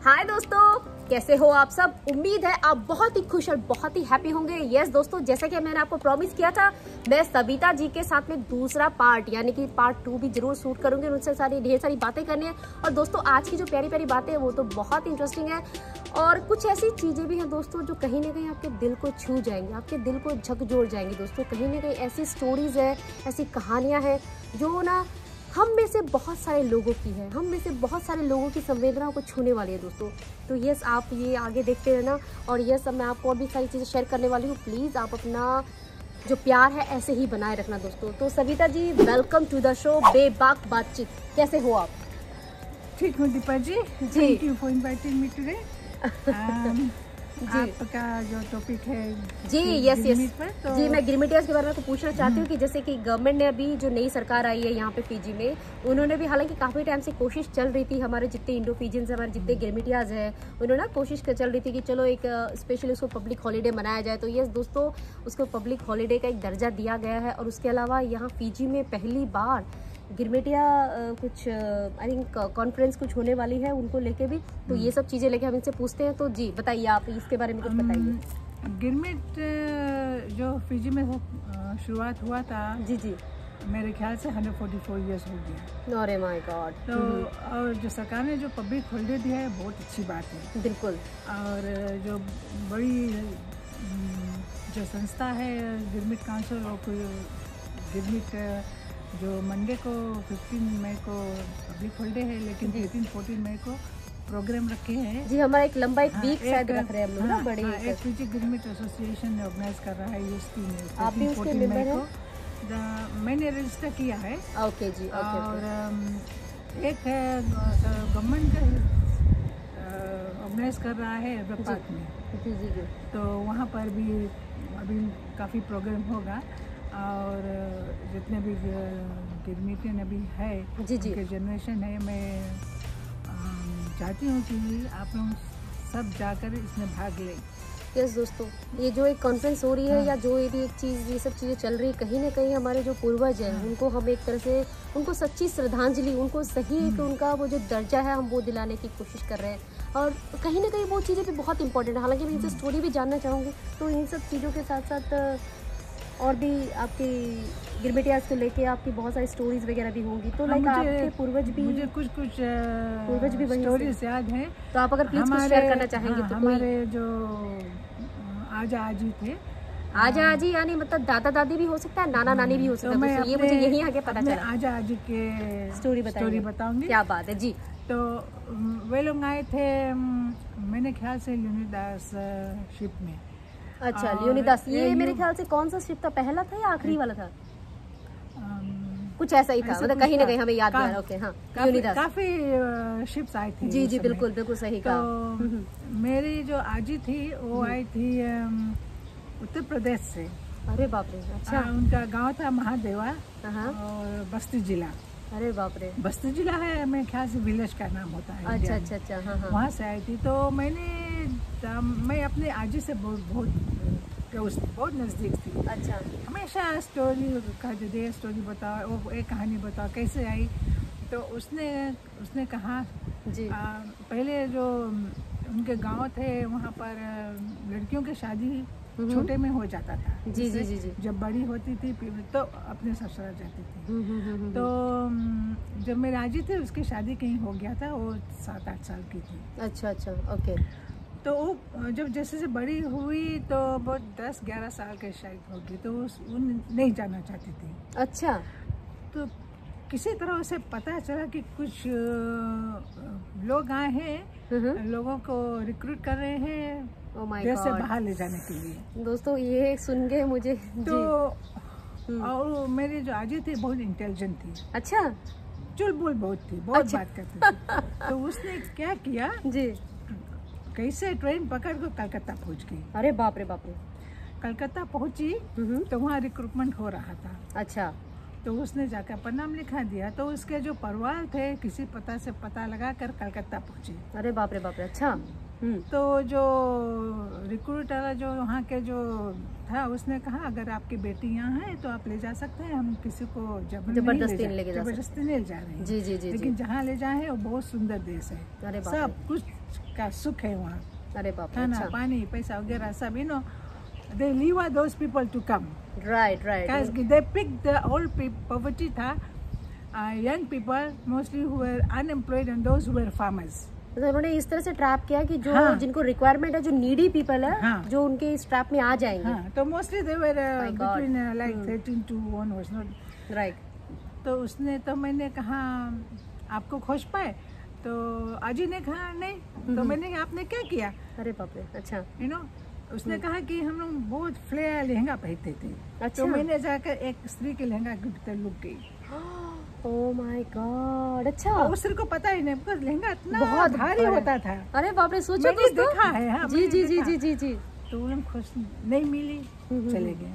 हाय दोस्तों, कैसे हो आप सब। उम्मीद है आप बहुत ही खुश और बहुत ही हैप्पी होंगे। यस दोस्तों, जैसा कि मैंने आपको प्रॉमिस किया था, मैं सविता जी के साथ में दूसरा पार्ट यानी कि पार्ट 2 भी जरूर शूट करूंगी। उनसे ढेर सारी बातें करनी है। और दोस्तों आज की जो प्यारी प्यारी बातें हैं वो तो बहुत इंटरेस्टिंग है। और कुछ ऐसी चीजें भी हैं दोस्तों जो कहीं ना कहीं आपके दिल को छू जाएंगी, आपके दिल को झकझोर जाएंगी। दोस्तों कहीं ना कहीं ऐसी स्टोरीज है, ऐसी कहानियां हैं जो ना हम में से बहुत सारे लोगों की है, हम में से बहुत सारे लोगों की संवेदनाओं को छूने वाली है दोस्तों। तो यस, आप ये आगे देखते रहना। और यस, अब मैं आपको और भी सारी चीज़ें शेयर करने वाली हूँ। प्लीज़ आप अपना जो प्यार है ऐसे ही बनाए रखना दोस्तों। तो Savita ji, welcome to the show Bebaak Baatcheet. कैसे हो आप? ठीक हूँ Deepa ji. Thank you for inviting me today. आपका जो टॉपिक है जी यस तो जी, मैं गिरमिटियाज के बारे में पूछना चाहती हूँ कि जैसे कि गवर्नमेंट ने अभी जो नई सरकार आई है यहाँ पे फिजी में, उन्होंने भी हालांकि काफी टाइम से कोशिश चल रही थी, हमारे जितने इंडो फिजियंस हमारे जितने गिरमिटियाज है, उन्होंने कोशिश चल रही थी कि चलो एक स्पेशली उसको पब्लिक हॉलीडे मनाया जाए। तो यस दोस्तों, उसको पब्लिक हॉलीडे का एक दर्जा दिया गया है। और उसके अलावा यहाँ फिजी में पहली बार गिरमिटिया कुछ आई थिंक कॉन्फ्रेंस कुछ होने वाली है उनको लेके भी। तो ये सब चीज़ें लेके हम इनसे पूछते हैं। तो जी बताइए, आप इसके बारे में कुछ बताइए। गिरमिट जो फिजी में शुरुआत हुआ था, जी जी, मेरे ख्याल से 144 इयर्स हो गया। अरे माय गॉड। तो और जो सरकार ने जो पब्लिक हॉलीडे दिया है बहुत अच्छी बात है। बिल्कुल। और जो बड़ी जो संस्था है गिरमिट काउंसिल ऑफ गिरमिट, जो मंडे को 15 मई को पब्लिक हॉलीडे है, लेकिन 13-14 मई को प्रोग्राम रखे हैं। जी, हमारा एक लंबा एक वीक शायद रख रहे हैं हम लोग ना, बड़ी एक फिजी गिरमिट एसोसिएशन ऑर्गेनाइज कर रहा है यूएसटी में। आप भी उसके मेंबर हैं? मैंने रजिस्टर किया है। ओके जी, ओके। और एक है गवर्नमेंट ऑर्गेनाइज कर रहा है पार्क में। जी जी जी। तो वहाँ पर भी अभी काफ़ी प्रोग्राम होगा। और जितने भी गिरमिटियन अभी है, जी जी, उनके जनरेशन है, मैं चाहती हूँ कि आप लोग सब जाकर इसमें भाग लें। यस दोस्तों, ये जो एक कॉन्फ्रेंस हो रही है या जो ये भी एक चीज़, ये सब चीज़ें चल रही है, कहीं ना कहीं हमारे जो पूर्वज हैं उनको हम एक तरह से उनको सच्ची श्रद्धांजलि, उनको सही एक उनका वो जो दर्जा है हम वो दिलाने की कोशिश कर रहे हैं। और कहीं ना कहीं वो चीज़ें भी बहुत इंपॉर्टेंट है। हालांकि मैं इनसे स्टोरी भी जानना चाहूँगी। तो इन सब चीज़ों के साथ साथ और भी आपकी गिरमिटियाज को लेके आपकी बहुत सारी स्टोरीज वगैरह भी होंगी। तो लाइक आपके पूर्वज भी, मुझे कुछ पूर्वज भी स्टोरीज याद है। तो आप अगर प्लीज कुछ शेयर करना चाहेंगे तो। हमारे जो आजा आजी थे, आजा आजी यानी मतलब दादा दादी भी हो सकता है, नाना नानी भी हो सकता है। तो ये मुझे यही आगे पता चला। आजा आजी के स्टोरी बताऊंगी। क्या बात है जी। तो वे लोग आए थे, मैंने ख्याल से यूनिदास शिप में। अच्छा, लियोनिदास, ये मेरे ख्याल से कौन सा शिप था, पहला था या आखिरी वाला था? कुछ ऐसा ही था, मतलब कहीं ना कहीं हमें याद नहीं आ रहा। ओके हाँ, लियोनिदास। काफी शिप्स आई थी। जी जी, बिल्कुल बिल्कुल सही कहा। तो मेरी जो आजी थी वो आई थी उत्तर प्रदेश से। अरे बाप रे, अच्छा। उनका गांव था महादेवा और बस्ती जिला। अरे बाप रे, बस्ती जिला है, मेरे ख्याल से विलेज का नाम होता है। अच्छा अच्छा अच्छा, हाँ हाँ। वहाँ से आई थी। तो मैं अपने आजी से बहुत नज़दीक थी। अच्छा। हमेशा स्टोरी कहते थे, स्टोरी बताओ, वो एक कहानी बताओ कैसे आई। तो उसने कहा जी, पहले जो उनके गांव थे वहाँ पर लड़कियों की शादी छोटे में हो जाता था। जी जी जी जी। जब बड़ी होती थी तो अपने ससुराल जाती थी। तो जब मेरी आजी थी उसकी शादी कहीं हो गया था, वो 7-8 साल की थी। अच्छा अच्छा, ओके। तो वो जब जैसे से बड़ी हुई तो वो 10-11 साल के शायद होगी, तो वो नहीं जाना चाहती थी। अच्छा। तो किसी तरह उसे पता चला कि कुछ लोग आए हैं, लोगों को रिक्रूट कर रहे हैं देश से बाहर ले जाने के लिए। दोस्तों ये सुन के मुझे तो और मेरी जो आजी थी बहुत इंटेलिजेंट थी। अच्छा। चुलबुल बहुत थी, बहुत बात करती थी। तो उसने क्या किया जी, कैसे ट्रेन पकड़ कर कलकत्ता पहुंच गई। अरे बाप रे बाप रे। कलकत्ता पहुंची तो वहाँ रिक्रूटमेंट हो रहा था। अच्छा। तो उसने जाकर अपना नाम लिखा दिया। तो उसके जो परिवार थे किसी पता से पता लगा कर कलकत्ता पहुंचे। अरे बाप रे बाप रे, अच्छा। तो जो रिक्रूटर जो वहाँ के जो था उसने कहा अगर आपकी बेटी यहाँ है तो आप ले जा सकते हैं, हम किसी को जबरदस्ती नहीं ले जा रहे हैं। जी जी जी। लेकिन जहाँ ले जाए वो बहुत सुंदर देश है, सब कुछ का सुख है वहाँ। अरे बाप रे, खाना अच्छा। पानी पैसा वगैरह सब, they lure those people to come. Right Because right. they picked the old poverty था, young people mostly who were unemployed and those who were farmers. तो उन्होंने इस तरह से ट्रैप किया कि जो हाँ। जिनको रिक्वायरमेंट है, जो नीडी पीपल है, हाँ। जो उनके इस ट्रैप में आ जाएंगे। हाँ, तो mostly they were My God. between like 13 to 1 was not. Right. तो उसने, तो मैंने कहा आपको खोज पाए, तो अजी ने कहा नहीं, तो मैंने कहा आपने क्या किया, अरे बाप रे, अच्छा। उसने कहा कि हम लोग बहुत फ्लेयर लहंगा पहनते थे। अच्छा। तो मैंने जाकर एक स्त्री के लहंगा के भीतर लुक गई। ओह माय गॉड, अच्छा। और उस स्त्री को पता ही नहीं, बिकॉज़ लहंगा इतना बहुत भारी बड़ा। होता था। अरे बाप रे, सोचो मैंने देखा है, हाँ, जी मैंने जी जी देखा। जी जी जी। तो वो लोग खुश नहीं मिली, चले गए।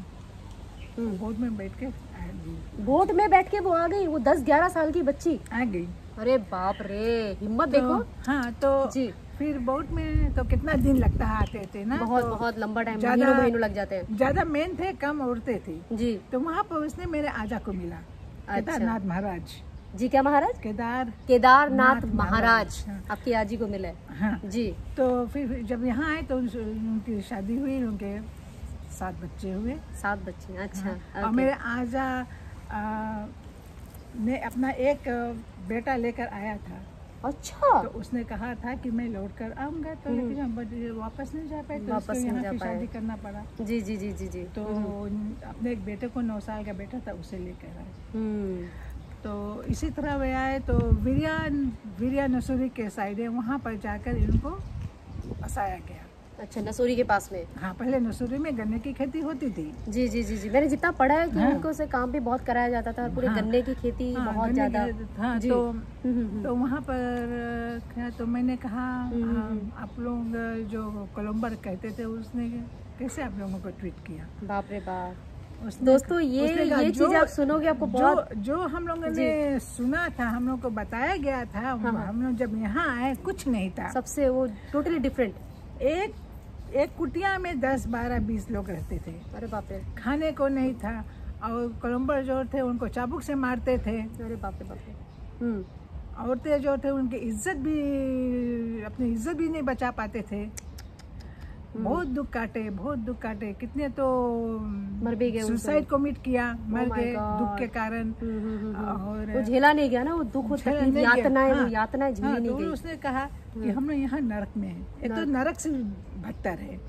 बोट में बैठ के आ गई। बोट में बैठ के वो आ गई, वो 10-11 साल की बच्ची। आ गई। अरे बाप रे, हिम्मत देखो। हाँ, तो जी। फिर बोट में तो कितना दिन लगता है आते थे ना, बहुत तो बहुत लंबा टाइम, ज्यादा- महीनों लग जाते हैं। ज्यादा मेन थे, कम औरतें थी। जी तो वहाँ पर उसने मेरे आजा को मिला, केदारनाथ महाराज। जी, क्या महाराज? केदारनाथ नाथ महाराज महाराज, हाँ। आपकी आजी को मिले। हाँ, जी। तो फिर जब यहाँ आए तो उनकी शादी हुई, उनके 7 बच्चे हुए। 7 बच्चे, अच्छा। और ओके। मेरे आजा ने अपना एक बेटा लेकर आया था। अच्छा, तो उसने कहा था कि मैं लौट कर आऊंगा, तो लेकिन हम वापस नहीं जा पाए, तो वापस उसको नहीं यहाँ जा पे पाए। शादी करना पड़ा। जी जी जी जी जी। तो अपने एक बेटे को 9 साल का बेटा था, उसे लेकर आए। हम्म। तो इसी तरह वे आए, तो वीरिया नसूरी के साइड है, वहाँ पर जाकर इनको बसाया गया। अच्छा, नसूरी के पास में। हाँ, पहले नसूरी में गन्ने की खेती होती थी। जी जी जी जी, मैंने जितना पढ़ा है कि हाँ। उनको से काम भी बहुत कराया जाता था, और पूरे हाँ। गन्ने की खेती हाँ, बहुत गन्ने ज्यादा। की- हाँ, जी। तो वहाँ पर क्या, तो मैंने कहा आप लोग जो कोलंबर कहते थे, उसने कैसे आप लोगों को ट्वीट किया। बाप रे बाप। उसने- दोस्तों, उसने कहा, ये चीज आप सुनोगे आपको बहुत। जो हम लोगों ने सुना था, हम लोग को बताया गया था, हम लोग जब यहाँ आए कुछ नहीं था। सबसे वो टोटली डिफरेंट। एक कुटिया में 10, 12, 20 लोग रहते थे। अरे बाप रे, खाने को नहीं था, और कोलंबर जो थे उनको चाबुक से मारते थे। अरे बाप रे बाप रे। औरतें जो थे उनकी अपनी इज्जत भी नहीं बचा पाते थे। बहुत दुख काटे, कितने तो मर भी गए, सुसाइड कमिट किया, मर my गए God। दुख के कारण। वो और झेला नहीं गया ना, वो दुख, वो झेला तकलीफ, नहीं गया। यातनाएं, वो हाँ, यातनाएं झेली हाँ, नहीं तो गई। उसने कहा कि हम लोग यहाँ नरक में है। ये तो नरक से बदतर है,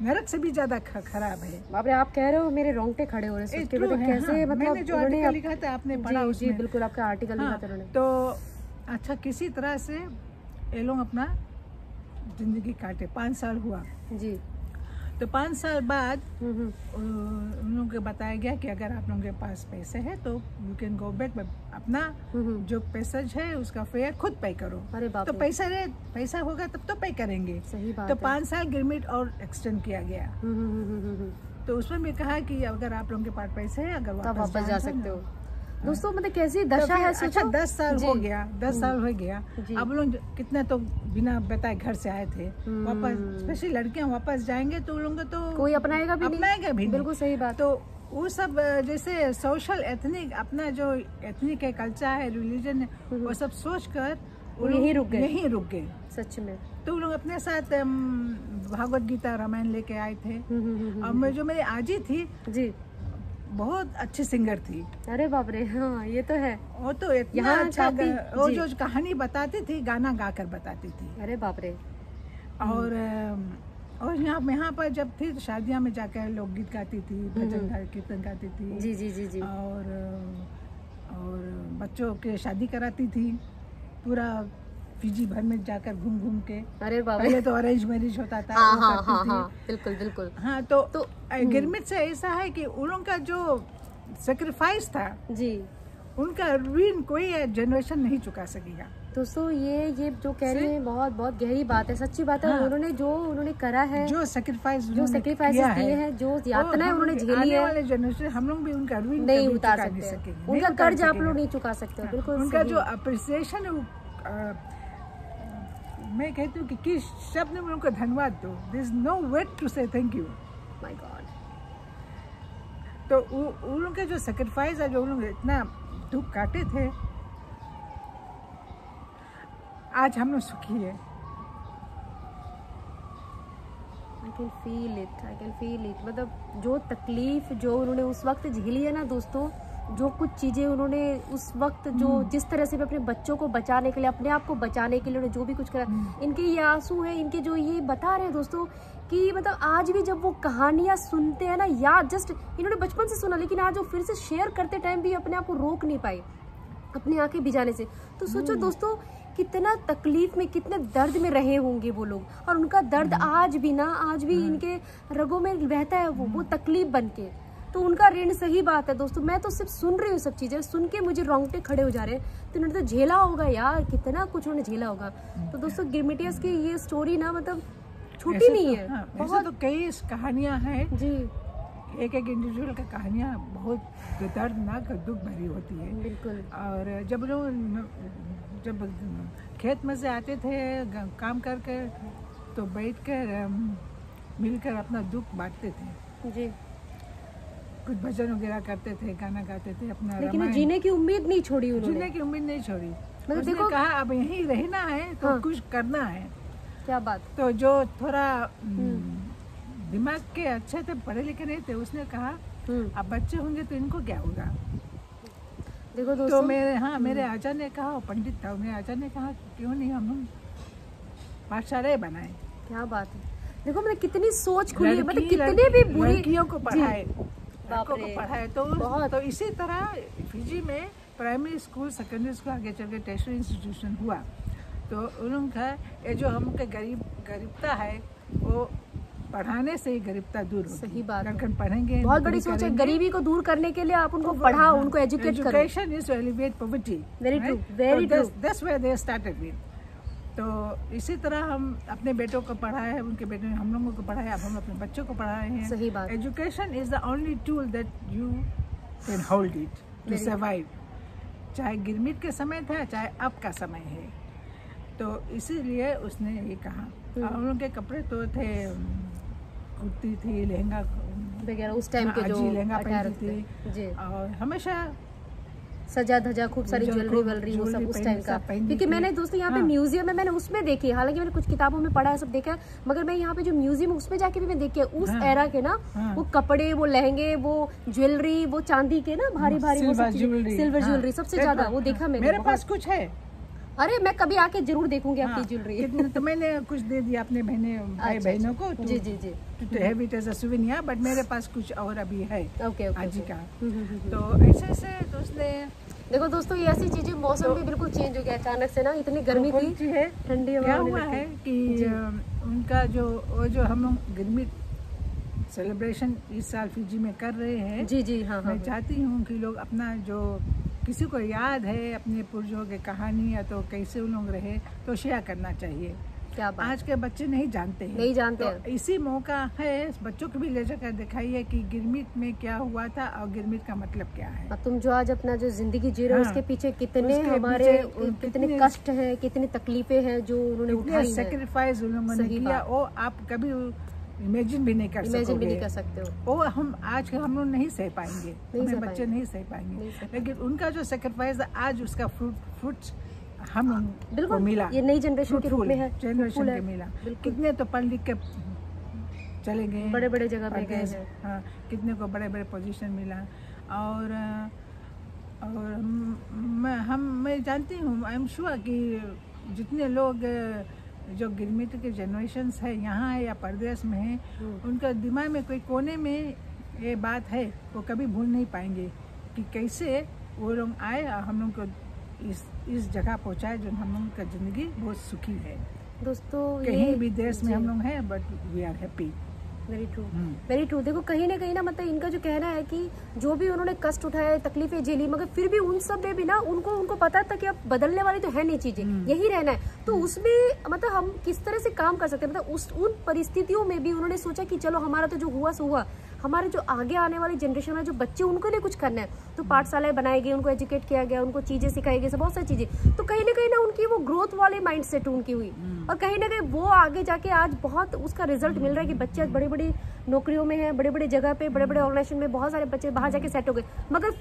नरक से भी ज्यादा खराब है। बाप रे, आप कह रहे हो, मेरे रोंगटे खड़े हो रहे हैं सुन के। true है, कैसे, हाँ। मतलब मैंने जो उन्होंने आर्टिकल लिखा था आपने पढ़ा जी उसमें। बिल्कुल, आपका आर्टिकल लिखा था हाँ, उन्होंने। तो अच्छा, किसी तरह से ये लोग अपना जिंदगी काटे। 5 साल हुआ। जी। तो 5 साल बाद उन लोगों को बताया गया कि अगर आप लोगों के पास पैसे है तो यू कैन गो बैक, अपना जो पैसेज है उसका फेयर खुद पे करो। अरे बाप तो रे। पैसा होगा तब तो पे करेंगे। सही बात तो है। 5 साल गिरमिट और एक्सटेंड किया गया। तो उसमें भी कहा कि अगर आप लोगों के पास पैसे है, अगर तब वापस जा जाना सकते हो। ना। दोस्तों, मतलब कैसी तो दशा फिर है, अच्छा, सोचो। 10 साल हो गया, 10 साल हो गया। जी। अब लोग कितना तो बिना बताए घर से आए थे वापस, स्पेशली लड़कियां वापस जाएंगे तो उन लोगों को तो कोई अपनाएगा भी नहीं। बिल्कुल सही बात। तो वो सब जैसे सोशल एथनिक, अपना जो एथनिक है, कल्चर है, रिलीजन है, वो सब सोच कर वो यहीं रुक गए। सच में। तो वो लोग अपने साथ भागवत गीता, रामायण लेके आए थे। और जो मेरी आजी थी, जी, बहुत अच्छी सिंगर थी। अरे बाप रे, हाँ, ये तो है। वो तो इतना यहाँ अच्छा काफी- वो जी। जो कहानी बताती थी, गाना गाकर बताती थी। अरे बाप रे। और यहाँ पर जब थी तो शादियाँ में जाकर लोकगीत गाती थी, भजन कीर्तन गाती थी। जी जी जी जी। और बच्चों के शादी कराती थी, पूरा फीजी भर में जाकर घूम घूम के। अरे बाप रे। पहले तो अरेंज मैरिज होता था। हाँ वो हाँ करती हाँ थी। हाँ, बिल्कुल बिल्कुल। हाँ, तो गिरमिट से ऐसा है कि उन लोगों का जो सेक्रीफाइस था, जी, उनका ऋण कोई जनरेशन नहीं चुका सकेगा। दोस्तों, ये जो कह रही है बहुत बहुत गहरी बात है, सच्ची बात है। हाँ। उन्होंने करा है, जो सेक्रीफाइस दिए हैं, जो यातनाएं उन्होंने झेली आने है, वाले जनरेशन हम लोग भी उनका ऋण नहीं कभी उतार चुका नहीं सकते। सकेंगे। उनका नहीं उतार कर्ज आप लोग सकेंगे। नहीं चुका सकते। बिल्कुल उनका सही। जो अप्रिसिएशन है वो, मैं कहती हूँ कि किस शब्द में उनको धन्यवाद दो। There is no word to say thank you. My god. तो उन लोगों के जो सेक्रीफाइस है, जो उन लोग इतना दुख काटे थे, आज हम लोग सुखी है। I can feel it. मतलब जो तकलीफ जो उन्होंने उस वक्त झेली है ना दोस्तों, जो कुछ चीज़ें उन्होंने उस वक्त जो जिस तरह से अपने बच्चों को बचाने के लिए, अपने आप को बचाने के लिए उन्होंने जो भी कुछ करा, इनके ये आंसू हैं, इनके जो ये बता रहे हैं दोस्तों कि मतलब आज भी जब वो कहानियाँ सुनते हैं ना, याद जस्ट इन्होंने बचपन से सुना, लेकिन आज वो फिर से शेयर करते टाइम भी अपने आप को रोक नहीं पाए अपनी आंखें भिजाने से। तो सोचो दोस्तों कितना तकलीफ में, कितने दर्द में रहे होंगे वो लोग, और उनका दर्द आज भी इनके रगों में बहता है वो तकलीफ बन के। तो उनका ऋण, सही बात है दोस्तों, मैं तो सिर्फ सुन रही हूँ सब चीज़ें, सुन के मुझे रोंगटे खड़े हो जा रहे हैं। तो उन्होंने तो झेला होगा यार, कितना कुछ उन्होंने झेला होगा। तो दोस्तों गिरमिटियस की ये स्टोरी ना मतलब छोटी नहीं है। हाँ, बहुत तो कई कहानियाँ हैं जी, एक इंडिविजुअल का कहानियाँ बहुत दर्दनाक, दुख भरी होती है। बिल्कुल। और जब लोग जब खेत में से आते थे काम करके, तो बैठकर मिलकर अपना दुख बांटते थे जी, कुछ भजन वगैरह करते थे, गाना गाते थे अपना। लेकिन जीने की उम्मीद नहीं छोड़ी उन्होंने। जीने की उम्मीद नहीं छोड़ी। मतलब उसने देखो, कहा अब यहीं रहना है तो हाँ, कुछ करना है। क्या बात। तो जो थोड़ा दिमाग के अच्छे थे, पढ़े लिखे नहीं थे, उसने कहा अब बच्चे होंगे तो इनको क्या होगा। देखो दोस्तों, तो मेरे आचार्य ने कहा, वो पंडित था, मेरे आचार्य ने कहा क्यों नहीं हम पाठशालाएं बनाए। क्या बात है। देखो मतलब कितनी सोच खुली है, मतलब कितने भी बुरी लड़कियों को पढ़ाए, लड़कों को रे। पढ़ाए। तो इसी तरह फिजी में प्राइमरी स्कूल, सेकेंडरी स्कूल, आगे चल के टर्शियरी इंस्टीट्यूशन हुआ। तो उनका ये जो हमके गरीबता है, वो पढ़ाने से ही गरीबता दूर होगी। सही बात है। लड़कन पढ़ेंगे, बहुत बड़ी सोच है, गरीबी को दूर करने के लिए आप उनको पढ़ाओ, उनको एजुकेट करो। Education is to elevate poverty. Very true, very true. That's where they started with. तो इसी तरह हम अपने बेटों को पढ़ाए हैं, उनके बेटों ने हम लोगों को पढ़ाया, अब हम अपने बच्चों को पढ़ा रहे हैं। सही बात। Education is the only tool that you can hold it to survive. चाहे गिरमिट के समय था, चाहे अब का समय है। तो इसीलिए उसने ये कहा। हम लोग के कपड़े तो थे, कुर्ती थी, लहंगा वगैरह उस टाइम के जो लहंगा अटायर पहनती थे जी, और हमेशा सजा धजा, खूब सारी ज्वेलरी वलरी, वो सब उस टाइम का। क्योंकि मैंने दोस्तों यहाँ पे म्यूजियम में मैंने उसमें देखी, हालांकि मैंने कुछ किताबों में पढ़ा है, सब देखा है, मगर मैं यहाँ पे जो म्यूजियम उसमें जाके भी मैं देखी है उस एरा के ना, वो कपड़े, वो लहंगे, वो ज्वेलरी, वो चांदी के ना भारी भारी वो सब चीजें, सिल्वर ज्वेलरी सबसे ज्यादा वो देखा मैंने। मेरे पास कुछ है। अरे मैं कभी आके जरूर देखूंगी आपकी ज्वेलरी। तो मैंने कुछ दे दिया अपने भाई बहनों को। जी जी जी, to have it as a souvenir, but मेरे पास कुछ और अभी है ओके आज का। तो ऐसे तो उसने देखो दोस्तों, ये ऐसी चीजें, मौसम भी बिल्कुल चेंज हो गया अचानक से ना, इतनी गर्मी थी, है ठंडी क्या हुआ है कि उनका जो हम लोग गिरमिट सेलिब्रेशन इस साल फिजी में कर रहे हैं। जी जी, हाँ, मैं चाहती हूँ कि लोग अपना जो किसी को याद है अपने पूर्वजों की कहानी या तो कैसे उन लोग रहे, तो शेयर करना चाहिए। क्या बात। आज के बच्चे नहीं जानते हैं, नहीं जानते तो हैं। इसी मौका है बच्चों को भी ले जाकर दिखाइए कि गिरमिट में क्या हुआ था और गिरमिट का मतलब क्या है। तुम जो आज अपना जो जिंदगी जी रहे हो, उसके पीछे कितने हमारे कितने कष्ट हैं, कितनी तकलीफें हैं जो उन्होंने उठाई हैं, सेक्रीफाइस उन्होंने किया, वो आप कभी इमेजिन भी नहीं कर सकते हो। वो हम आज हम लोग नहीं सह पाएंगे, हमारे बच्चे नहीं सह पाएंगे। लेकिन उनका जो सेक्रीफाइस आज उसका फ्रूट हम को मिला, ये नई जनरेशन के रूप में है, जनरेशन के मिला। कितने तो पढ़ लिख के चले गए, बड़े बड़े जगह पे गए हैं। हाँ, कितने को बड़े बड़े पोजीशन मिला। और मैं जानती हूँ, आई एम श्योर कि जितने लोग जो गिरमिट के जनरेशन्स है यहाँ है या परदेश में है, उनका दिमाग में कोई कोने में ये बात है, वो कभी भूल नहीं पाएंगे कि कैसे वो लोग आए और हम लोग को इस जगह पहुँचाए जो हम लोग का ज़िंदगी बहुत सुखी है। दोस्तों कहीं भी देश में हम लोग हैं, but we are happy. Very true, very true. देखो कहीं ना कहीं ना, मतलब इनका जो कहना है कि जो भी उन्होंने कष्ट उठाए, तकलीफें झेली, मगर फिर भी उन सब में भी ना उनको पता था कि अब बदलने वाली तो है नहीं चीजें, यही रहना है। तो उसमें मतलब हम किस तरह से काम कर सकते हैं, मतलब उन परिस्थितियों में भी उन्होंने सोचा कि चलो हमारा तो जो हुआ सो हुआ, हमारे जो आगे आने वाली जनरेशन है, जो बच्चे, उनको लिए कुछ करना है। तो पाठशालाएं बनाई गई, उनको एजुकेट किया गया, उनको चीजें सिखाई गई, बहुत सारी चीजें। तो कहीं ना उनकी वो ग्रोथ वाले माइंड सेट उनकी हुई, और कहीं ना कहीं वो आगे जाके आज बहुत उसका रिजल्ट मिल रहा है कि बच्चे आज बड़ी बड़ी नौकरियों में हैं, बड़े बड़े जगह पे, बड़े बड़े ऑर्गेनाइजेशन में बहुत सारे बच्चे बाहर जाके सेट हो गए। मगर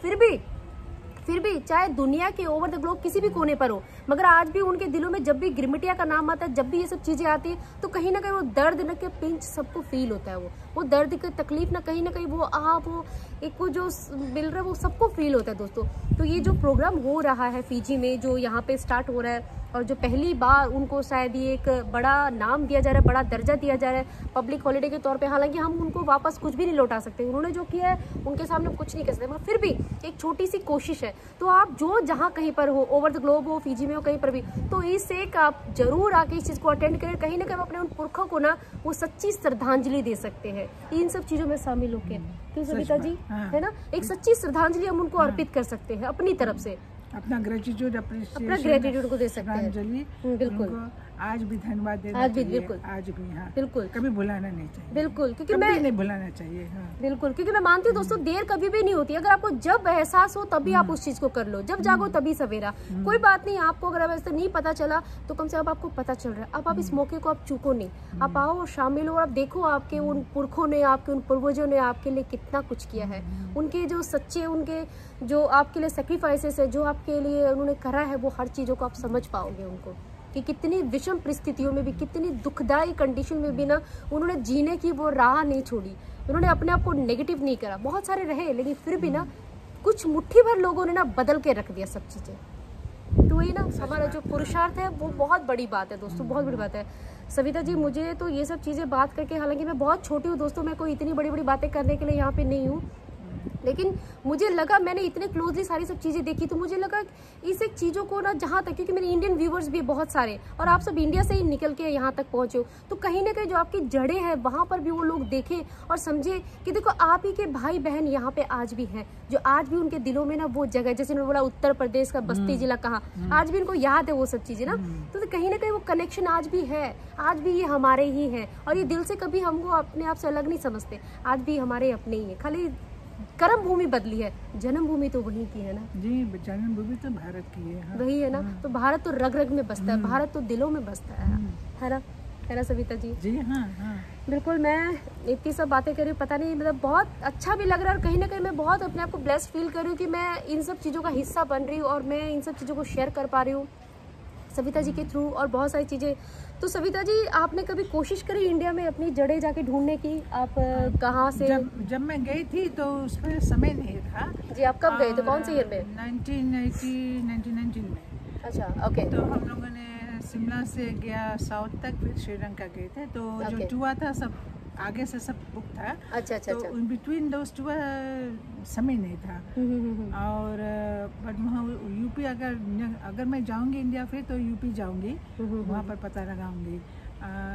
फिर भी चाहे दुनिया के ओवर द ग्लोब किसी भी कोने पर हो, मगर आज भी उनके दिलों में जब भी गिरमिटिया का नाम आता है, जब भी ये सब चीजें आती है, तो कहीं ना कहीं वो दर्द न के पिंच सबको फील होता है। वो दर्द की तकलीफ ना कहीं वो एक वो जो मिल रहा है वो सबको फील होता है दोस्तों। तो ये जो प्रोग्राम हो रहा है फिजी में, जो यहाँ पे स्टार्ट हो रहा है, और जो पहली बार उनको शायद ये एक बड़ा नाम दिया जा रहा है, बड़ा दर्जा दिया जा रहा है पब्लिक हॉलीडे के तौर पे। हालांकि हम उनको वापस कुछ भी नहीं लौटा सकते, उन्होंने जो किया है उनके सामने कुछ नहीं कर सकते, मगर फिर भी एक छोटी सी कोशिश है। तो आप जो जहाँ कहीं पर हो, ओवर द ग्लोब हो, फिजी में हो, कहीं पर भी, तो इस एक आप जरूर आके इस चीज़ को अटेंड करें। कहीं ना कहीं अपने उन पुरखों को ना वो सच्ची श्रद्धांजलि दे सकते हैं इन सब चीज़ों में शामिल होकर। क्यों सविता जी, है ना, एक सच्ची श्रद्धांजलि हम उनको अर्पित कर सकते हैं अपनी तरफ से, अपना ग्रेटिट्यूड को दे सकते हैं। बिल्कुल, आज भी धन्यवाद देना आज भी चाहिए, बिल्कुल, आज भी, हाँ, बिल्कुल, कभी भुलाना नहीं चाहिए, बिल्कुल, क्योंकि कभी मैं नहीं भुलाना चाहिए, हाँ। बिल्कुल, क्योंकि मैं मानती हूँ दोस्तों, देर कभी भी नहीं होती। अगर आपको जब एहसास हो तभी आप उस चीज को कर लो, जब जागो तभी सवेरा। कोई बात नहीं, आपको अगर ऐसे नहीं पता चला तो कम से कम आपको पता चल रहा है। अब आप इस मौके को आप चूको नहीं, आप आओ और शामिल हो, और आप देखो आपके उन पुरखों ने, आपके उन पूर्वजों ने आपके लिए कितना कुछ किया है। उनके जो सच्चे, उनके जो आपके लिए सेक्रीफाइसेस है, जो आपके लिए उन्होंने करा है, वो हर चीजों को आप समझ पाओगे उनको, कि कितनी विषम परिस्थितियों में भी, कितनी दुखदायी कंडीशन में भी ना उन्होंने जीने की वो राह नहीं छोड़ी। उन्होंने अपने आप को नेगेटिव नहीं करा, बहुत सारे रहे, लेकिन फिर भी ना कुछ मुट्ठी भर लोगों ने ना बदल के रख दिया सब चीजें। तो वही ना हमारा जो पुरुषार्थ है वो बहुत बड़ी बात है दोस्तों, बहुत बड़ी बात है। सविता जी, मुझे तो ये सब चीजें बात करके, हालांकि मैं बहुत छोटी हूँ दोस्तों, मैं कोई इतनी बड़ी बड़ी बातें करने के लिए यहाँ पे नहीं हूँ, लेकिन मुझे लगा, मैंने इतने क्लोजली सारी सब चीज़ें देखी, तो मुझे लगा इस एक चीज़ों को ना, जहाँ तक, क्योंकि मेरे इंडियन व्यूवर्स भी बहुत सारे, और आप सब इंडिया से ही निकल के यहाँ तक पहुँचे हो, तो कहीं ना कहीं जो आपकी जड़ें हैं वहाँ पर भी वो लोग देखें और समझे कि देखो आप ही के भाई बहन यहाँ पे आज भी हैं, जो आज भी उनके दिलों में ना वो जगह, जैसे उन्होंने बोला उत्तर प्रदेश का बस्ती जिला कहा, आज भी इनको याद है वो सब चीज़ें ना। तो कहीं ना कहीं वो कनेक्शन आज भी है, आज भी ये हमारे ही है, और ये दिल से कभी हमको अपने आप से अलग नहीं समझते, आज भी हमारे अपने ही है। खाली कर्म भूमि बदली है, जन्म भूमि तो वहीं की है ना जी, जन्म भूमि तो भारत की है, हाँ। वही है ना। तो भारत तो रग रग में बसता है, भारत तो दिलों में बसता है ना सविता जी? जी हाँ, हाँ। बिल्कुल, मैं इतनी सब बातें कर रही हूँ, पता नहीं, मतलब बहुत अच्छा भी लग रहा है, और कहीं ना कहीं मैं बहुत अपने आप को ब्लेस्ड फील कर रही हूँ कि मैं इन सब चीज़ों का हिस्सा बन रही हूँ, और मैं इन सब चीज़ों को शेयर कर पा रही हूँ सविता जी के थ्रू, और बहुत सारी चीज़ें। तो सविता जी, आपने कभी कोशिश करी इंडिया में अपनी जड़ें जाके ढूंढने की? आप कहाँ से? जब मैं गई थी तो उसमें समय नहीं था जी। आप कब गए थे, कौन से ईयर में? 1919 में। अच्छा, ओके। तो हम लोगों ने शिमला से गया साउथ तक, फिर श्रीलंका गए थे, तो जो टूर था सब आगे से सब बुक था। अच्छा। तो इन बिटवीन दोस्त टूर समय नहीं था। और बट वहाँ यूपी, अगर मैं जाऊंगी इंडिया फिर तो यूपी जाऊंगी, वहाँ पर पता लगाऊंगी।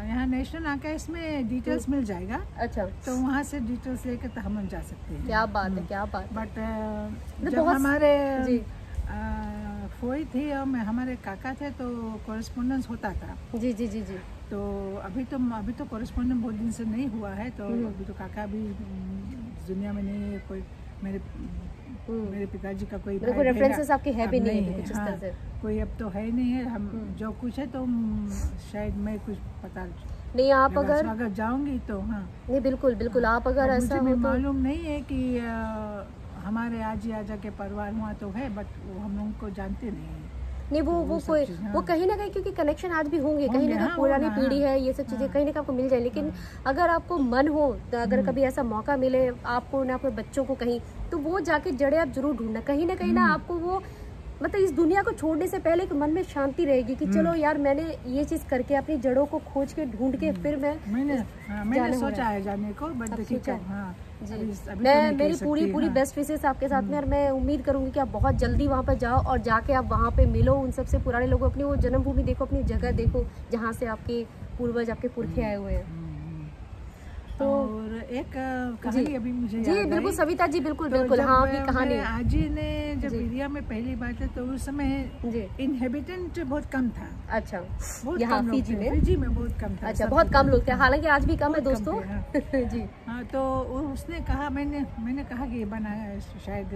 यहाँ नेशनल आर्काइव्स में डिटेल्स मिल जाएगा। अच्छा। तो वहाँ से डिटेल्स लेकर तो हम जा सकते हैं। क्या बात है, क्या बात। बट जब हमारे फोई थी और हमारे काका थे तो कॉरेस्पॉन्डेंस होता था। जी। तो अभी तो कॉरेस्पॉन्डेंस बहुत दिन से नहीं हुआ है, तो अभी तो काका भी दुनिया में नहीं है, कोई मेरे पिताजी का कोई रेफरेंसेस आपके है भी नहीं है कुछ इस तरह से, कोई अब तो है नहीं है। हम जो कुछ है तो शायद मैं कुछ पता नहीं। आप अगर जाऊंगी तो हाँ, नहीं, बिल्कुल आप अगर ऐसा हो तो मालूम नहीं है कि हमारे आजी आजा के परिवार हुआ तो है, बट वो हम लोगों को जानते नहीं। वो कोई वो कहीं ना कहीं, क्योंकि कनेक्शन आज भी होंगे, कहीं ना कहीं पुरानी पीढ़ी है, ये सब चीजें कहीं ना कहीं आपको मिल जाए। लेकिन अगर आपको मन हो, तो अगर कभी ऐसा मौका मिले आपको ना, अपने बच्चों को कहीं, तो वो जाके जड़ें आप जरूर ढूंढना। कहीं ना आपको वो, मतलब इस दुनिया को छोड़ने से पहले एक मन में शांति रहेगी कि चलो यार, मैंने ये चीज करके अपनी जड़ों को खोज के ढूंढ के फिर मैंने सोचा है जाने को, बट देखिए मैं मेरी पूरी बेस्ट विशेस आपके साथ में, और मैं उम्मीद करूंगी कि आप बहुत जल्दी वहाँ पर जाओ और जाके आप वहाँ पे मिलो उन सबसे पुराने लोगों, अपनी वो जन्मभूमि देखो, अपनी जगह देखो जहाँ से आपके पूर्वज, आपके पुरखे आए हुए हैं। तो और एक कहानी अभी मुझे याद आई। बिल्कुल सविता जी, बिल्कुल हाँ, आपकी कहानी। आजी ने जब इंडिया में पहली बार थे तो उस समय इनहेबिटेंट बहुत कम था। अच्छा, यहाँ फिजी में बहुत कम था। अच्छा, बहुत कम लोग थे, हालांकि आज भी कम है दोस्तों। जी हाँ। तो उसने कहा, मैंने कहा कि ये बना शायद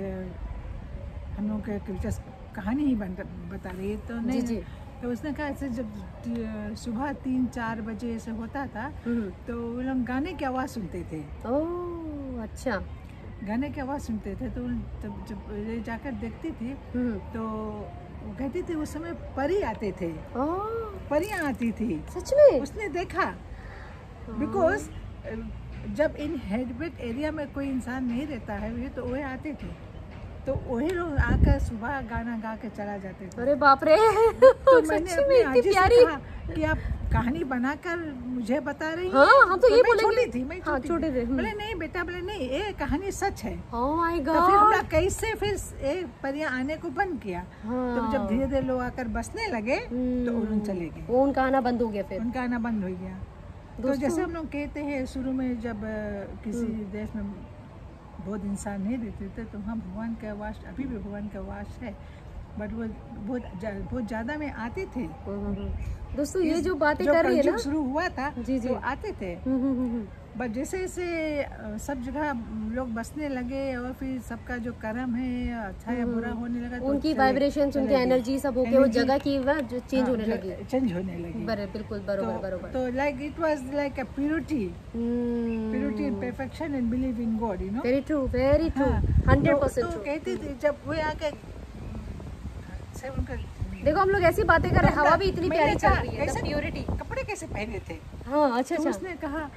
हम लोग के दिलचस्प कहानी ही बता रही है, तो नहीं जी। तो उसने कहा ऐसे जब सुबह 3-4 बजे ऐसे होता था तो वो लोग गाने की आवाज़ सुनते थे। ओह अच्छा। गाने की आवाज़ सुनते थे तो जब ये जाकर देखती थी तो वो कहती थी उस समय परी आते थे, परियां आती थी। सच में? उसने देखा, बिकॉज जब इनहेबिटेड एरिया में कोई इंसान नहीं रहता है तो वह आते थे, तो वही लोग आकर सुबह गाना गा के चला जाते थे। अरे बाप रे। तो मैंने सच्ची में अपनी इतनी आजी से प्यारी कहा कि आप कहानी बनाकर मुझे बता रही हैं। हाँ, हम तो ये मैं बोलेंगे। छोटी थी, मैं हाँ, छोटे थे। बोले नहीं बेटा, बोले नहीं ये कहानी सच है। ओह माय तो फिर गॉड। हमने कैसे फिर ये परियां आने को बंद किया। तो जब धीरे धीरे लोग आकर बसने लगे तो उन चले गए, वो उनका आना बंद हो गया फिर। उनका आना बंद हो गया। तो जैसे हम लोग कहते हैं शुरू में जब किसी देश में बहुत इंसान नहीं रहते थे तो हम भगवान का वास, अभी भी भगवान का वास है, बट वो बहुत ज्यादा में आते थे। दोस्तों ये जो बातें कर रही है ना, शुरू हुआ था जी जी, तो आते थे। बट जैसे जैसे सब जगह लोग बसने लगे और फिर सबका जो कर्म है अच्छा या बुरा होने लगा, तो उनकी वाइब्रेशंस, उनकी एनर्जी सब होके वो जगह की जो चेंज होने लगी, बिल्कुल बरोबर बरोबर। तो like it was like a purity and perfection and believe in God, you know. Very true 100% तो ट्रू। कहते थे जब वो आके देखो हम लोग ऐसी बातें कर रहे हैं, हवा भी इतनी प्यारी चल रही है, प्योरिटी। कपड़े कैसे पहने थे? हाँ अच्छा तो अच्छा। उसने कहा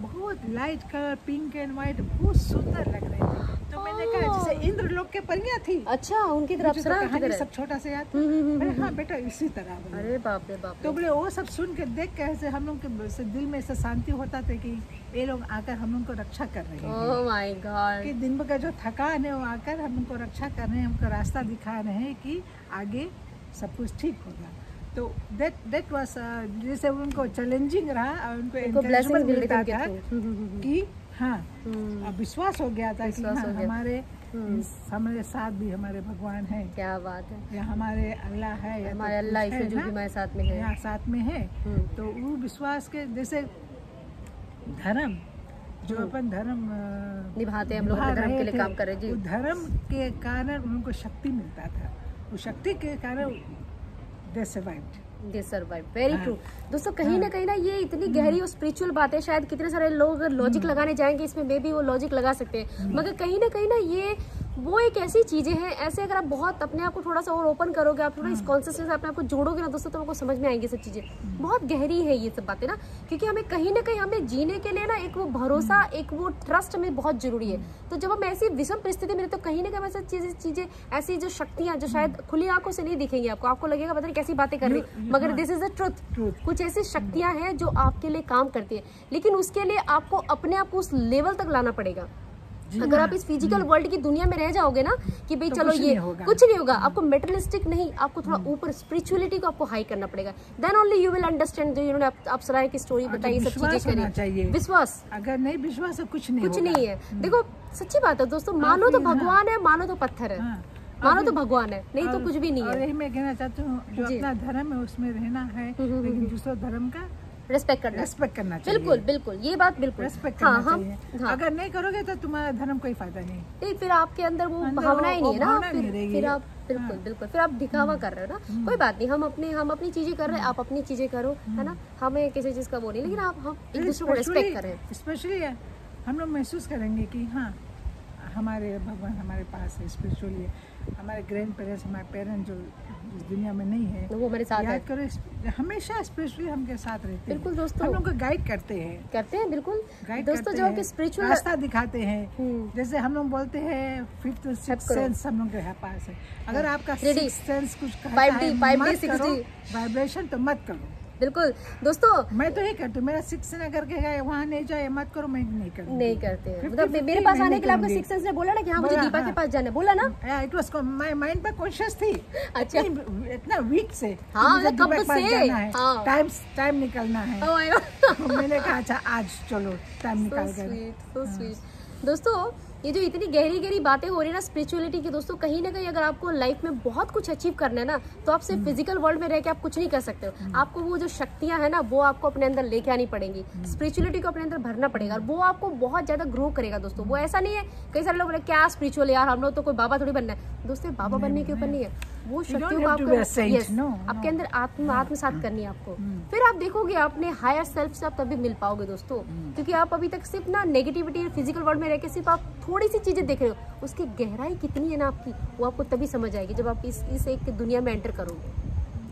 बहुत light colour, pink and white, बहुत सुंदर लग रहे थे। तो मैंने कहा जैसे इंद्रलोक के परियां थी। अच्छा, उनकी तरफ से कहानी सब छोटा से याद। मैंने हाँ बेटा इसी तरह बोले। अरे बाप रे बाप। तो बोले वो सब सुन के देख के ऐसे हम लोग के दिल में ऐसा शांति होता था कि ये लोग आकर हम लोग को रक्षा कर रहे हैं। Oh my God. कि दिन भर का जो थकान है वो आकर हम लोग को रक्षा कर रहे हैं, हमको रास्ता दिखा रहे हैं कि आगे सब कुछ ठीक होगा। तो that was जैसे उनको चैलेंजिंग रहा और उनको एनकरेजमेंट मिलता था कि हाँ अब विश्वास हो गया था कि हाँ, हमारे साथ भी हमारे भगवान है। क्या बात है। या हमारे अल्लाह है, या हमारे अल्लाह है जो हमारे साथ में है, यहाँ साथ में है। तो वो विश्वास के जैसे धर्म जो अपन धर्म निभाते हैं, हम लोग अपने धर्म के लिए काम कर रहे हैं जी। धर्म के कारण उनको शक्ति मिलता था, उस शक्ति के कारण they survived। Very true. दोस्तों कहीं ना कहीं ना ये इतनी गहरी और स्पिरिचुअल बात है, शायद कितने सारे लोग लॉजिक लगाने जाएंगे इसमें, मे बी वो लॉजिक लगा सकते हैं, मगर कहीं ना ये वो एक ऐसी चीजें हैं, ऐसे अगर आप बहुत अपने आप को थोड़ा सा और ओपन करोगे, आप थोड़ा इस कॉन्शियसनेस से अपने आप को जोड़ोगे ना दोस्तों, तो आपको समझ में आएंगी सब चीजें। बहुत गहरी है ये सब बातें ना, क्योंकि हमें कहीं ना कहीं हमें जीने के लिए ना एक वो भरोसा, एक वो ट्रस्ट हमें बहुत जरूरी है। तो जब हम ऐसी विषम परिस्थिति में, तो कहीं ना कहीं ऐसी चीजें ऐसी जो शक्तियां जो शायद खुली आंखों से नहीं दिखेंगी आपको लगेगा पता नहीं कैसी बातें कर रही, मगर दिस इज द ट्रुथ। कुछ ऐसी शक्तियां हैं जो आपके लिए काम करती है, लेकिन उसके लिए आपको अपने आप को उस लेवल तक लाना पड़ेगा। अगर आप इस फिजिकल वर्ल्ड की दुनिया में रह जाओगे ना कि भाई तो चलो ये कुछ नहीं होगा, आपको मेटेरियलिस्टिक नहीं, आपको थोड़ा ऊपर स्पिरिचुअलिटी को आपको हाई करना पड़ेगा। Then only you will understand. जो इन्होंने आप सराय की स्टोरी बताई, सब चीजें करी, विश्वास। अगर नहीं विश्वास है कुछ नहीं है। देखो सच्ची बात है दोस्तों, मानो तो भगवान है, मानो तो पत्थर है, मानो तो भगवान है, नहीं तो कुछ भी नहीं है। यही मैं कहना चाहती हूँ, जो अपना धर्म है उसमें रहना है, लेकिन दूसरा धर्म का रेस्पेक्ट करना चाहिए। बिल्कुल ये बात बिल्कुल रेस्पेक्ट करना चाहिए। अगर नहीं करोगे तो तुम्हारा धर्म कोई फायदा नहीं, फिर आपके अंदर वो भावना ही नहीं है ना, फिर आप बिल्कुल फिर आप दिखावा कर रहे हो ना। कोई बात नहीं, हम अपनी चीजें कर रहे हैं, आप अपनी चीजें करो, है ना, हमें किसी चीज का वो नहीं, लेकिन हम एक दूसरे को रेस्पेक्ट कर रहे हैं। स्पेशली हम लोग महसूस करेंगे कि हाँ हमारे भगवान हमारे पास है, स्पिरिचुअली हमारे ग्रैंड पेरेंट्स, हमारे पेरेंट्स जो इस दुनिया में नहीं है, वो हमारे साथ याद करो, हमेशा स्पिरिचुअली हमके साथ रहते हैं। बिल्कुल दोस्तों, हम लोग को गाइड करते हैं बिल्कुल दोस्तों, जो आपके स्पिरिचुअल रास्ता दिखाते हैं। जैसे हम लोग बोलते हैं 5th 6th सेंस हम लोग के पास है। अगर आपका 6th सेंस कुछ कहता है 5D 6D वाइब्रेशन, तो मत करो। बिल्कुल दोस्तों, मैं तो यही करती हूँ, मेरा 6th सेंस अगर गए वहाँ नहीं जाए मत करो, मैं नहीं करते हैं। मतलब मेरे पास आने के लिए आपका 6th सेंस ने बोला ना कि हाँ मुझे दीपा के पास जाना है, बोला ना। इट वाज माय माइंड पर कॉन्शियस थी। अच्छा, इतना वीक से कब से टाइम निकलना है। मैंने कहा अच्छा आज चलो टाइम निकाल कर। दोस्तों ये जो इतनी गहरी बातें हो रही है ना स्पिरिचुअलिटी की, दोस्तों कहीं ना कहीं अगर आपको लाइफ में बहुत कुछ अचीव करना है ना, तो आप सिर्फ फिजिकल वर्ल्ड में रह के आप कुछ नहीं कर सकते हो। आपको वो जो शक्तियां है ना, वो आपको अपने अंदर लेके आनी पड़ेंगी, स्पिरिचुअलिटी को अपने अंदर भरना पड़ेगा, और वो आपको बहुत ज्यादा ग्रो करेगा दोस्तों। वो ऐसा नहीं है, कई सारे लोग क्या स्पिरिचुअल यार, हम लोग तो कोई बाबा थोड़ी बनना है। दोस्तों बाबा बनने के ऊपर नहीं है, वो You don't शक्तियों को have to be a आपको saint, yes, no, आपके no. अंदर आत्मसात करनी है आपको। फिर आप देखोगे अपने हायर सेल्फ से आप तभी मिल पाओगे दोस्तों, क्योंकि आप अभी तक सिर्फ ना नेगेटिविटी फिजिकल वर्ल्ड में रह के सिर्फ आप थोड़ी सी चीजें देख रहे हो, उसकी गहराई कितनी है ना आपकी, वो आपको तभी समझ आएगी जब आप इस एक दुनिया में एंटर करोगे।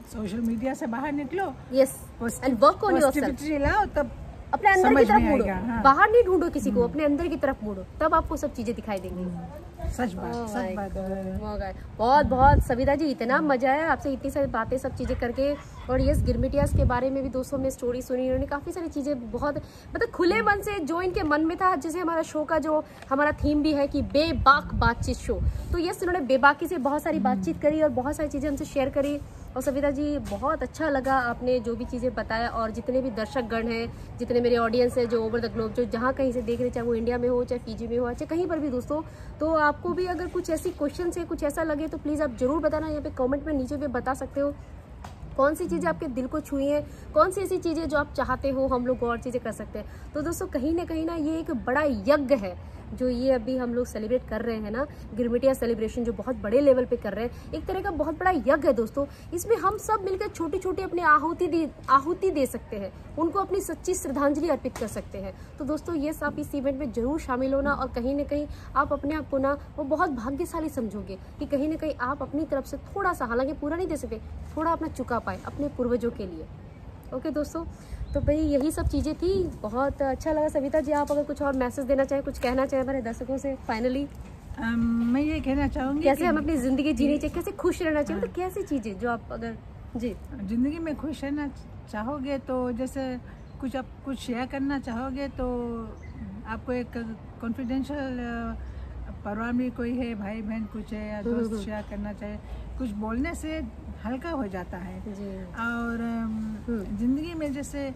सोशल मीडिया से बाहर निकलो, yes, and work on yourself, लाओ, तब अपने अंदर की तरफ मुड़ो, हाँ। बाहर नहीं ढूंढो किसी को, अपने अंदर की तरफ मुड़ो, तब आपको सब चीजें दिखाई देंगी। सच बात। बहुत बहुत सविता जी, इतना मजा आया आपसे इतनी सारी बातें सब चीजें करके। और यस, गिरमिटियास के बारे में भी दोस्तों हमने स्टोरी सुनी, उन्होंने काफी सारी चीजें बहुत मतलब खुले मन से, जो इनके मन में था, जैसे हमारा शो का जो हमारा थीम भी है कि बेबाक बातचीत शो, तो यस उन्होंने बेबाकी से बहुत सारी बातचीत करी और बहुत सारी चीजें हमसे शेयर करी। और सविता जी बहुत अच्छा लगा आपने जो भी चीज़ें बताया, और जितने भी दर्शकगण हैं, जितने मेरे ऑडियंस है जो ओवर द ग्लोब, जो जहाँ कहीं से देख रहे, चाहे वो इंडिया में हो, चाहे फीजी में हो, चाहे कहीं पर भी दोस्तों, तो आपको भी अगर कुछ ऐसी क्वेश्चन है, कुछ ऐसा लगे तो प्लीज़ आप जरूर बताना, यहाँ पे कमेंट में नीचे भी बता सकते हो कौन सी चीज़ें आपके दिल को छुई हैं, कौन सी ऐसी चीज़ें जो आप चाहते हो हम लोग और चीज़ें कर सकते हैं। तो दोस्तों कहीं ना ये एक बड़ा यज्ञ है जो ये अभी हम लोग सेलिब्रेट कर रहे हैं ना, गिरमिटिया सेलिब्रेशन जो बहुत बड़े लेवल पे कर रहे हैं, एक तरह का बहुत बड़ा यज्ञ है दोस्तों। इसमें हम सब मिलकर छोटी छोटी अपनी आहुति दे सकते हैं, उनको अपनी सच्ची श्रद्धांजलि अर्पित कर सकते हैं। तो दोस्तों ये आप इस इवेंट में जरूर शामिल होना, और कहीं ना कहीं आप अपने आप को ना वो बहुत भाग्यशाली समझोगे कि कहीं ना कहीं आप अपनी तरफ से थोड़ा सा, हालांकि पूरा नहीं दे सकते, थोड़ा अपना चुका पाए अपने पूर्वजों के लिए। ओके दोस्तों, तो भाई यही सब चीज़ें थी। बहुत अच्छा लगा। सविता जी आप अगर कुछ और मैसेज देना चाहें, कुछ कहना चाहें हमारे दर्शकों से फाइनली। मैं ये कहना चाहूँगी कैसे हम अपनी ज़िंदगी जीनी चाहिए, कैसे खुश रहना चाहिए, मतलब कैसी चीज़ें जो आप अगर जी ज़िंदगी में खुश रहना चाहोगे, तो जैसे आप कुछ शेयर करना चाहोगे, तो आपको एक कॉन्फिडेंशियल परिवार में कोई है, भाई बहन कुछ है या दोस्त शेयर करना चाहे, कुछ बोलने से हल्का हो जाता है। और जिंदगी में जैसे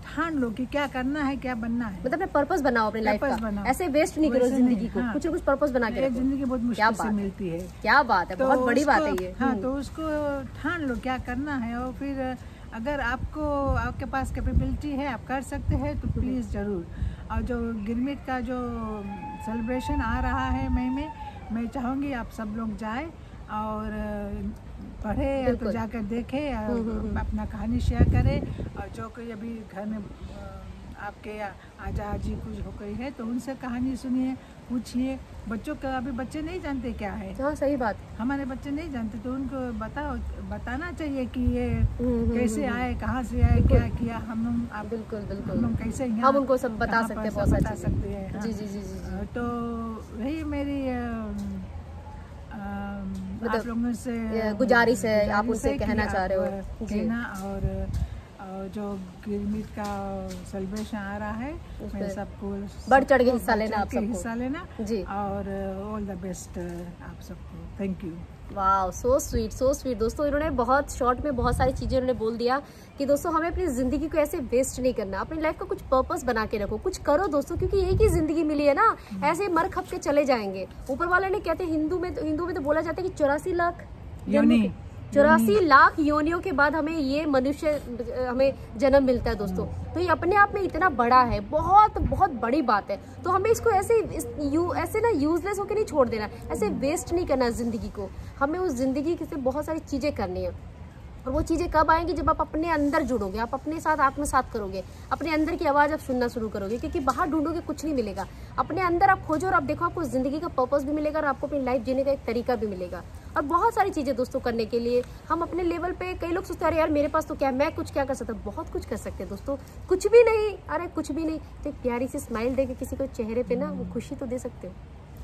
ठान लो कि क्या करना है, क्या बनना है, मतलब अपना पर्पस बनाओ अपनी लाइफ का, ऐसे वेस्ट नहीं करो जिंदगी को। हाँ। कुछ ना कुछ पर्पस बना के रखो। जिंदगी बहुत मुश्किल से मिलती है। क्या बात है, तो बहुत बड़ी बात है ये। हाँ, तो उसको ठान लो क्या करना है, और फिर अगर आपके पास कैपेबिलिटी है, आप कर सकते हैं, तो प्लीज़ ज़रूर। और जो गिरमिट का जो सेलिब्रेशन आ रहा है मई में, मैं चाहूँगी आप सब लोग जाए और पढ़े, या तो जाकर देखे, अपना कहानी शेयर करें। और जो कोई अभी घर में आपके आजा आजी कुछ हो गई है, तो उनसे कहानी सुनिए, पूछिए। बच्चों का अभी बच्चे नहीं जानते क्या है। हाँ सही बात, हमारे बच्चे नहीं जानते, तो उनको बताना चाहिए कि ये कैसे आए, कहाँ से आए, क्या किया। हम लोग बिल्कुल हम लोग कैसे यहाँ हम उनको सब बता सकते हैं, बता सकते हैं। जी जी जी जी। तो वही मेरी आप लोगों से गुजारिश है, आप उनसे कहना चाह रहे हो जी ना। और जो गिरमिट का सेलिब्रेशन आ रहा है, मैं सबको बढ़ चढ़ के हिस्सा लेना, आप सबको हिस्सा लेना जी। और ऑल द बेस्ट आप सबको। Thank you. वाह, सो स्वीट, सो स्वीट। दोस्तों इन्होंने बहुत शॉर्ट में बहुत सारी चीज़ें उन्होंने बोल दिया कि दोस्तों हमें अपनी ज़िंदगी को ऐसे वेस्ट नहीं करना, अपनी लाइफ का कुछ पर्पस बना के रखो, कुछ करो दोस्तों, क्योंकि एक ही ज़िंदगी मिली है ना, ऐसे मर खप के चले जाएंगे। ऊपर वाले ने कहते हैं, हिंदू में तो बोला जाता है कि 84 लाख योनियों के बाद हमें ये मनुष्य हमें जन्म मिलता है दोस्तों। तो ये अपने आप में इतना बड़ा है, बहुत बहुत बड़ी बात है। तो हमें इसको ऐसे ना यूजलेस होकर नहीं छोड़ देना, ऐसे वेस्ट नहीं करना ज़िंदगी को। हमें उस ज़िंदगी से बहुत सारी चीज़ें करनी है, और वो चीज़ें कब आएंगी, जब आप अपने अंदर जुड़ोगे, आप अपने साथ आत्मसात करोगे, अपने अंदर की आवाज़ आप सुनना शुरू करोगे। क्योंकि बाहर ढूंढोगे कुछ नहीं मिलेगा, अपने अंदर आप खोजो और आप देखो, आपको ज़िंदगी का पर्पस भी मिलेगा और आपको अपनी लाइफ जीने का एक तरीका भी मिलेगा। और बहुत सारी चीज़ें दोस्तों करने के लिए हम अपने लेवल पे, कई लोग सोचते हैं अरे यार मेरे पास तो क्या, मैं कुछ क्या कर सकता हूँ। बहुत कुछ कर सकते हैं दोस्तों, कुछ भी नहीं, अरे कुछ भी नहीं, तो एक प्यारी सी स्माइल दे के किसी को चेहरे पे ना वो खुशी तो दे सकते हो,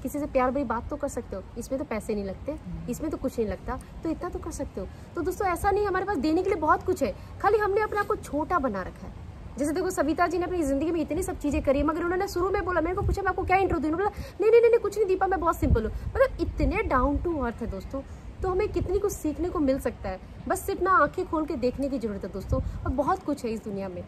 किसी से प्यार भरी बात तो कर सकते हो। इसमें तो पैसे नहीं लगते, इसमें तो कुछ नहीं लगता, तो इतना तो कर सकते हो। तो दोस्तों ऐसा नहीं, हमारे पास देने के लिए बहुत कुछ है, खाली हमने अपने आप को छोटा बना रखा है। जैसे देखो सविता जी ने अपनी जिंदगी में इतनी सब चीजें करी, मगर उन्होंने शुरू में बोला, मेरे को पूछा मैं आपको क्या इंट्रो दूं, बोला नहीं कुछ नहीं दीपा, मैं बहुत सिंपल हूँ। मतलब इतने डाउन टू अर्थ है दोस्तों। तो हमें कितनी कुछ सीखने को मिल सकता है, बस सिर्फ ना आंखें खोल के देखने की जरूरत है दोस्तों। और बहुत कुछ है इस दुनिया में,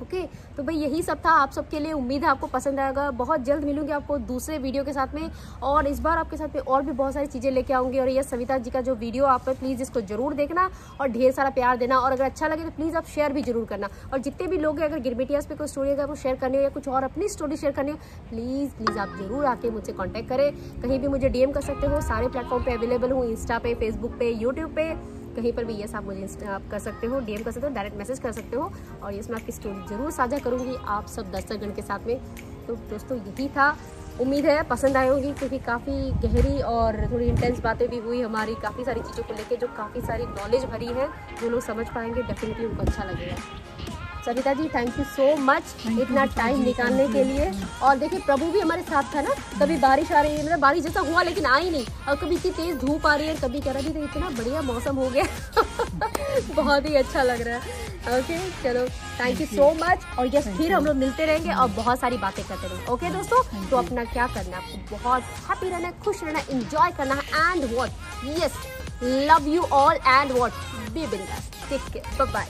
ओके तो भाई यही सब था आप सबके लिए। उम्मीद है आपको पसंद आएगा। बहुत जल्द मिलूंगी आपको दूसरे वीडियो के साथ में, और इस बार आपके साथ में और भी बहुत सारी चीज़ें लेके आऊँगी। और ये सविता जी का जो वीडियो आप प्लीज़ इसको जरूर देखना और ढेर सारा प्यार देना, और अगर अच्छा लगे तो प्लीज़ आप शेयर भी जरूर करना। और जितने भी लोग हैं, अगर गिरमिटियास पे कोई स्टोरी अगर आपको शेयर करनी हो या कुछ और अपनी स्टोरी शेयर करनी हो, प्लीज़ आप जरूर आके मुझसे कॉन्टैक्ट करें। कहीं भी मुझे DM कर सकते हो, सारे प्लेटफॉर्म पर अवेलेबल हूँ, इंस्टा पे, फेसबुक पे, यूट्यूब पे, कहीं पर भी यस आप मुझे आप कर सकते हो, DM कर सकते हो, डायरेक्ट मैसेज कर सकते हो। और इसमें आपकी स्टोरी जरूर साझा करूंगी आप सब दर्शकगण के साथ में। तो दोस्तों यही था, उम्मीद है पसंद आए होगी, क्योंकि काफ़ी गहरी और थोड़ी इंटेंस बातें भी हुई हमारी, काफ़ी सारी चीज़ों को लेके जो काफ़ी सारी नॉलेज भरी है। जो लोग समझ पाएंगे डेफिनेटली उनको अच्छा लगेगा। Savita ji thank you so much इतना टाइम निकालने के लिए। और देखिए प्रभु भी हमारे साथ था ना, कभी बारिश आ रही है, मतलब बारिश जैसा हुआ लेकिन आई नहीं, और कभी इतनी तेज धूप आ रही है, कभी कह रहा भी इतना बढ़िया मौसम हो गया बहुत ही अच्छा लग रहा है। ओके चलो थैंक यू सो मच। और यस फिर हम लोग मिलते रहेंगे और बहुत सारी बातें करते रहेंगे। ओके दोस्तों, तो अपना क्या करना है, आपको बहुत हैप्पी रहना है, खुश रहना है, इंजॉय करना है, and what yes love you all, and what be बिंदास, टेक केयर, बाय बाय।